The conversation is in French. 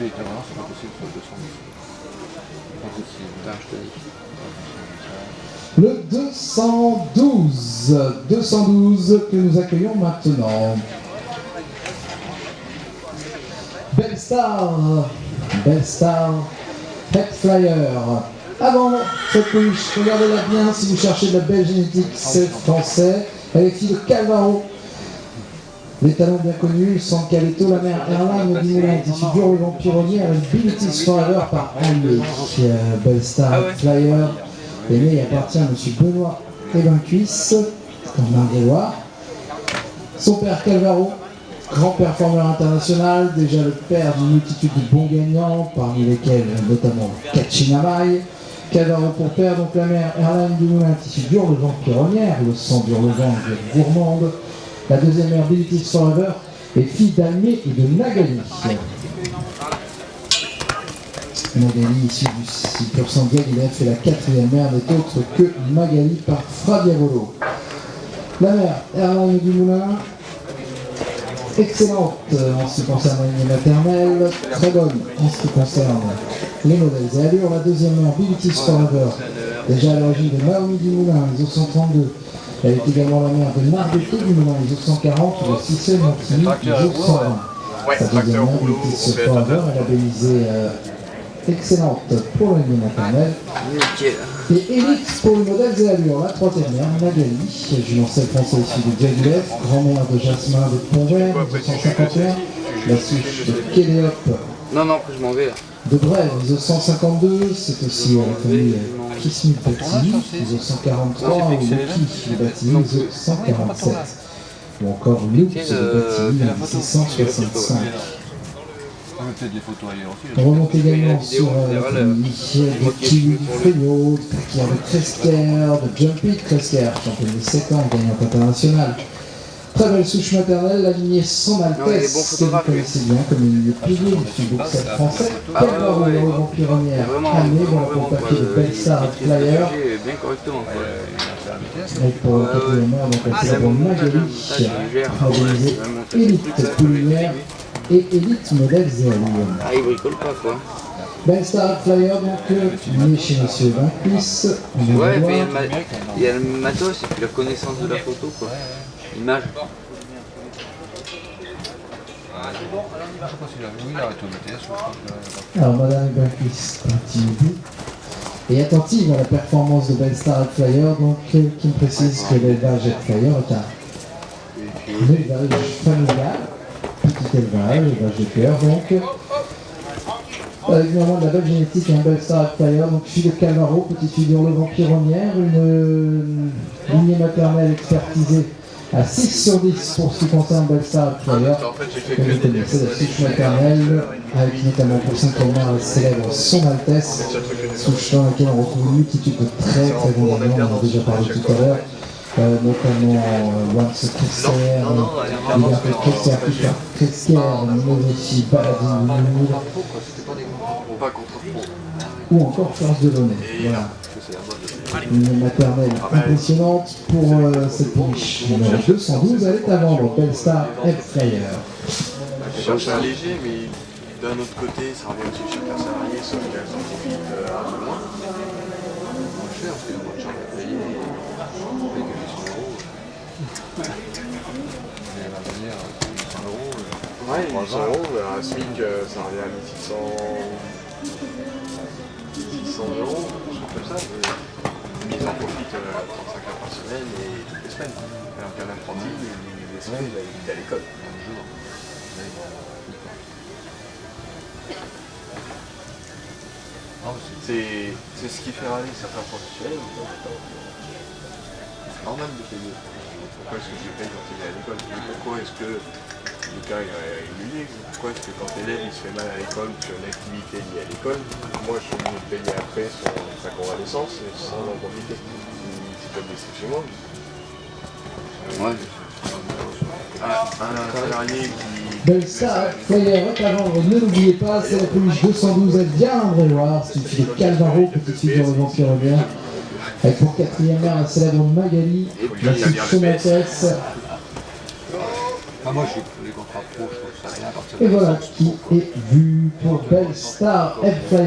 fait étonnant, c'est pas possible pour le 212. Pas possible. Putain, je te dis. Le 212 que nous accueillons maintenant. Bellstar Headflyer. Avant cette pouliche, regardez-la bien si vous cherchez de la belle génétique, c'est français, avec fille de Calvaro. Les talents bien connus, le sang Caleto, la mère Erlang, du Moulin, Diffigur, le vampironnier, avec Bilitis Forever par Anne. Bellstar Headflyer est né et appartient à M. Benoît Ebencuisse, comme Marguerite. Son père Calvaro, grand performeur international, déjà le père d'une multitude de bons gagnants, parmi lesquels notamment Kachinamai. Calvaro pour père, donc la mère Erlang Dumoulin qui figure le vampironnière, le sang dure le vent, gourmande. La deuxième mère Bilitis Forever est fille d'Almé et de Nagali. Magali, issue du pur sang de Guilef, et la quatrième mère n'est autre que Magali par Fraviavolo. La mère Erlang Dumoulin, excellente en ce qui concerne la lignée maternelle, très bonne en ce qui concerne les modèles et allures. La deuxième mère, Bilitis Forever, déjà à l'origine de Naomi Dumoulin, les 1932. Elle est également la mère de Marguerite Dumoulin, les 1940, de Cicely Montini, les 1920. Sa deuxième mère, Bilitis Forever, est labellisée excellente pour la lignée maternelle. Et élite pour les modèles et allures. La troisième mère, Magali, jumencelle française issue de Diaghilev, grand-mère de Jasmin de Pontvert, 1951, la souche de Kéléope. Non, je m'en vais là. De Brève, 1952, c'est aussi la famille Kismil Bati, 1943, ou Luki Bati, 1947. Ou encore Lux Bati, 1665. Peut-être des photos ailleurs aussi. On remonte également sur la famille de Kiwi Freyo, de Fakir de Kresker, de Jumpy de Kresker, championne de 7 ans, gagnante internationale. Très belle souche maternelle, la lignée Son Altesse, que vous connaissez bien comme une lignée pilier du sud-boxer français. Calvaro, le vampironnière, Anne, dans le papier de Bellstar Flyer. Et pour le quatrième mère, donc la célèbre Magali, organisée élite culinaire et élite modèles et allures. Ah, il bricole pas quoi. Bellstar Flyer, donc, né chez Monsieur Vincuisse. Ouais, mais il y a le matos et puis la connaissance de la photo quoi. L'image. Alors, Madame Vincuisse, un petit bout. Et attentive à la performance de Bellstar Flyer, donc, qui me précise que l'élevage Flyer est un élevage familial. Petit élevage de cœur donc, avec vraiment de la belle génétique et un Bellstar Flyer, donc fille de Calvaro, petite figure le vampironnière, une lignée maternelle expertisée à 6 sur 10 pour ce qui concerne Bellstar Flyer, comme vous connaissez la souche maternelle, avec notamment pour 5e mère la célèbre Son Altesse, souche dans laquelle on retrouve une multitude de très bons gagnants, on en a déjà parlé tout à l'heure. Notamment Once Kresker, Liberté Kresker, Peter Kresker, Novosti, Baladin, ou encore Force de l'Honneur. Voilà. Une maternelle impressionnante pour cette pouliche. Numéro 212, elle est à vendre, Bellstar Headflyer. Je cherche un léger, mais d'un autre côté, ça revient dessus chaque salarié, sauf qu'elles en profitent un peu moins. Moins cher, parce qu'il y a moins de charges à payer. Ouais, 800 €, un SMIC, ça revient à 600 €, quelque chose comme ça. Mais ils en profitent 35 heures par semaine et toutes les semaines. Alors qu'un apprenti, les semaines, il est à l'école. C'est ce qui fait râler certains professionnels. C'est normal de payer. Pourquoi est-ce que je le paye quand il est à l'école? Pourquoi est-ce que le cas est régulier? Pourquoi est-ce que quand l'élève il se fait mal à l'école sur une activité liée à l'école, moi je suis obligé de payer après sa convalescence sans en profiter? C'est comme des chez moi. Ouais. Un salarié qui... Bellstar Flyer est à vendre, ne l'oubliez pas, c'est la pouliche 212, elle viendrait voir, c'est une fille de Calvaro, petite figure de vampironnière. Avec pour quatrième mère la célèbre Magali, la suite Son Altesse. Enfin, moi, les contrats pro, je trouve ça rien à partir de Et voilà la licence qui pro, quoi. est vu pour Bellstar Flyer.